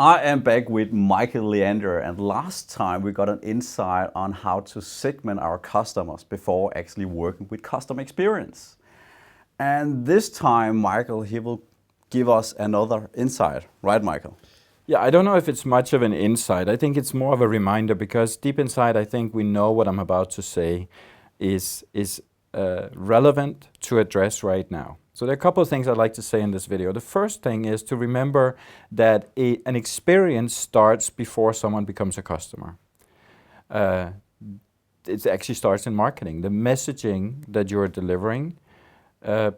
I am back with Michael Leander, and last time we got an insight on how to segment our customers before actually working with customer experience. And this time, Michael, he will give us another insight, right, Michael? Yeah, I don't know if it's much of an insight. I think it's more of a reminder because deep inside, I think we know what I'm about to say is relevant to address right now. So there are a couple of things I'd like to say in this video. The first thing is to remember that an experience starts before someone becomes a customer. It actually starts in marketing. The messaging that you're delivering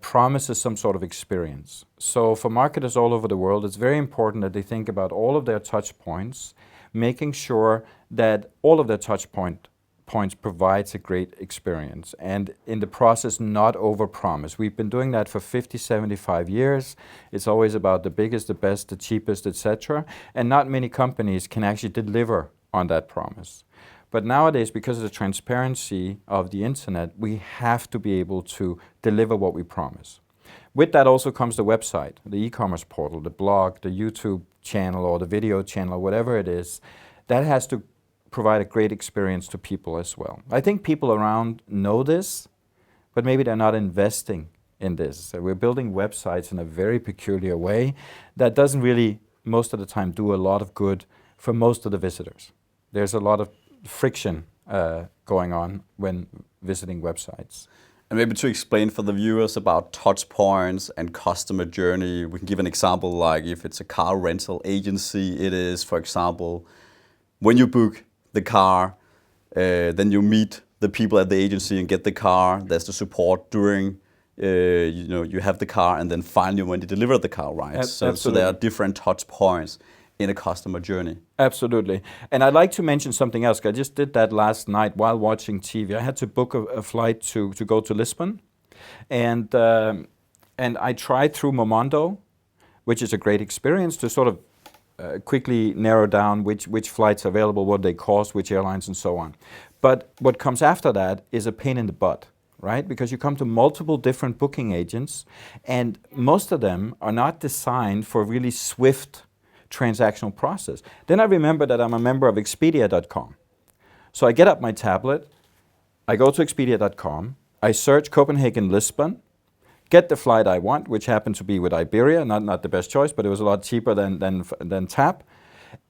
promises some sort of experience. So for marketers all over the world, it's very important that they think about all of their touch points, making sure that all of their touch points provides a great experience, and in the process not overpromise. We've been doing that for 50, 75 years. It's always about the biggest, the best, the cheapest, etc. And not many companies can actually deliver on that promise. But nowadays, because of the transparency of the internet, we have to be able to deliver what we promise. With that also comes the website, the e-commerce portal, the blog, the YouTube channel or the video channel, or whatever it is. That has to provide a great experience to people as well. I think people around know this, but maybe they're not investing in this. So we're building websites in a very peculiar way that doesn't really, most of the time, do a lot of good for most of the visitors. There's a lot of friction going on when visiting websites. And maybe to explain for the viewers about touch points and customer journey, we can give an example like if it's a car rental agency, it is, for example, when you book the car, then you meet the people at the agency and get the car. There's the support during, you have the car, and then finally when you deliver the car, right? So there are different touch points in a customer journey. Absolutely. And I'd like to mention something else. I just did that last night while watching TV. I had to book a flight to go to Lisbon, and I tried through Momondo, which is a great experience to sort of quickly narrow down which flights are available, what they cost, which airlines, and so on. But what comes after that is a pain in the butt, right? Because you come to multiple different booking agents, and most of them are not designed for really swift transactional process. Then I remember that I'm a member of Expedia.com. So I get up my tablet, I go to Expedia.com, I search Copenhagen, Lisbon, get the flight I want, which happened to be with Iberia, not the best choice, but it was a lot cheaper than TAP,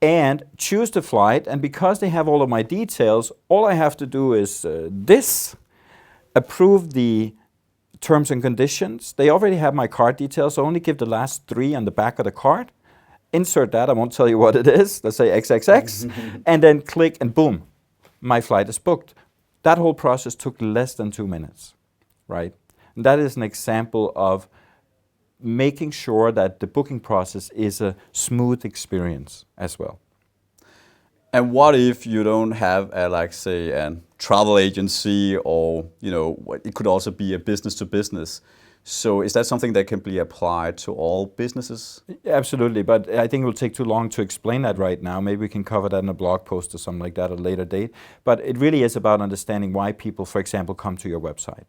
and choose the flight. And because they have all of my details, all I have to do is approve the terms and conditions. They already have my card details, so only give the last 3 on the back of the card. Insert that, I won't tell you what it is, let's say XXX, and then click and boom, my flight is booked. That whole process took less than 2 minutes, right? And that is an example of making sure that the booking process is a smooth experience as well. And what if you don't have like say a travel agency, or it could also be a business to business? So is that something that can be applied to all businesses? Absolutely, but I think it will take too long to explain that right now. Maybe we can cover that in a blog post or something like that at a later date. But it really is about understanding why people, for example, come to your website,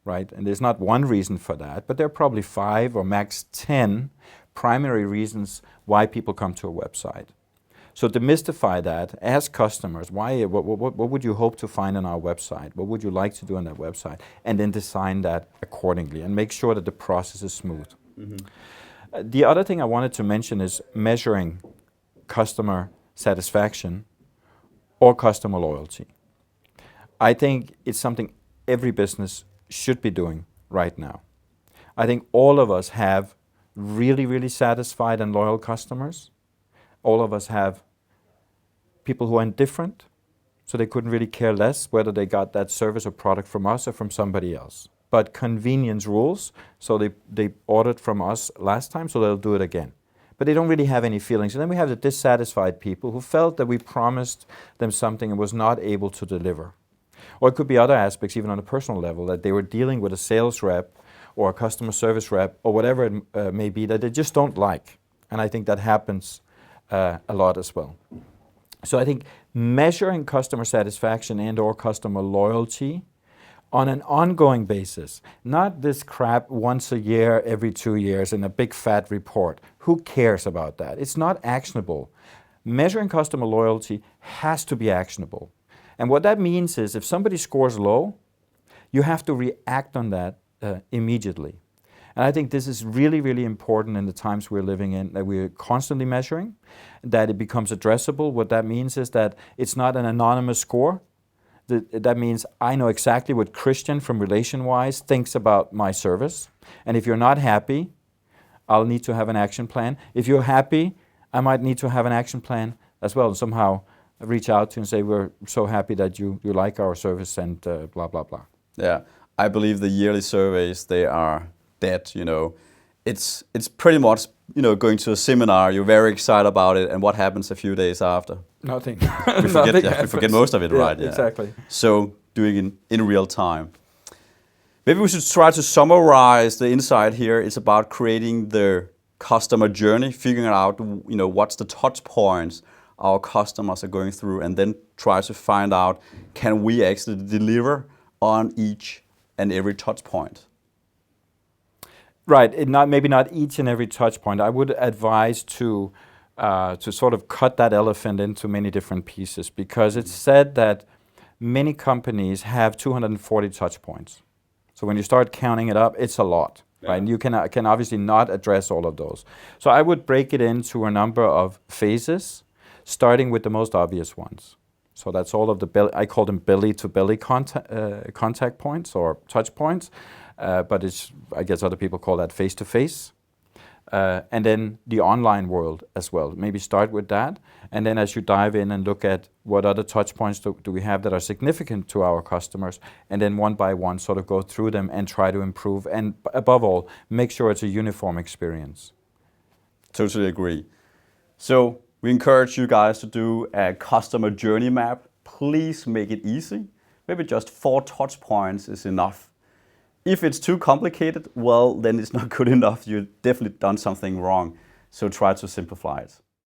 right? And there's not one reason for that, but there are probably 5 or max 10 primary reasons why people come to a website. So demystify that, ask customers, what would you hope to find on our website? What would you like to do on that website? And then design that accordingly and make sure that the process is smooth. The other thing I wanted to mention is measuring customer satisfaction or customer loyalty. I think it's something every business should be doing right now. I think all of us have really, really satisfied and loyal customers. All of us have people who are indifferent, so they couldn't really care less whether they got that service or product from us or from somebody else. But convenience rules, so they ordered from us last time, so they'll do it again. But they don't really have any feelings. And then we have the dissatisfied people who felt that we promised them something and was not able to deliver. Or it could be other aspects, even on a personal level, that they were dealing with a sales rep or a customer service rep or whatever it may be that they just don't like. And I think that happens a lot as well. So I think measuring customer satisfaction and or customer loyalty on an ongoing basis, not this crap once a year, every 2 years in a big fat report. Who cares about that? It's not actionable. Measuring customer loyalty has to be actionable. And what that means is if somebody scores low, you have to react on that immediately. And I think this is really, really important in the times we're living in, that we're constantly measuring, that it becomes addressable. What that means is that it's not an anonymous score. That means I know exactly what Christian from RelationWise thinks about my service. And if you're not happy, I'll need to have an action plan. If you're happy, I might need to have an action plan as well, and somehow reach out to you and say, we're so happy that you like our service and blah, blah, blah. Yeah, I believe the yearly surveys, they are dead, you know. It's pretty much, you know, going to a seminar, you're very excited about it, and what happens a few days after? Nothing. We forget most of it, right? Yeah, exactly. So doing it in real time. Maybe we should try to summarize the insight here. It's about creating the customer journey, figuring out, you know, what's the touch points our customers are going through, and then try to find out, can we actually deliver on each and every touch point? Right, maybe not each and every touch point. I would advise to sort of cut that elephant into many different pieces, because it's said that many companies have 240 touch points. So when you start counting it up, it's a lot, right? And you can obviously not address all of those. So I would break it into a number of phases, starting with the most obvious ones. So that's all of the I call them belly-to-belly contact points or touch points, but I guess other people call that face-to-face. And then the online world as well. Maybe start with that, and then as you dive in and look at what other touch points do we have that are significant to our customers, and then one by one sort of go through them and try to improve, and above all, make sure it's a uniform experience. Totally agree. So we encourage you guys to do a customer journey map. Please make it easy. Maybe just 4 touch points is enough. If it's too complicated, well, then it's not good enough. You've definitely done something wrong. So try to simplify it.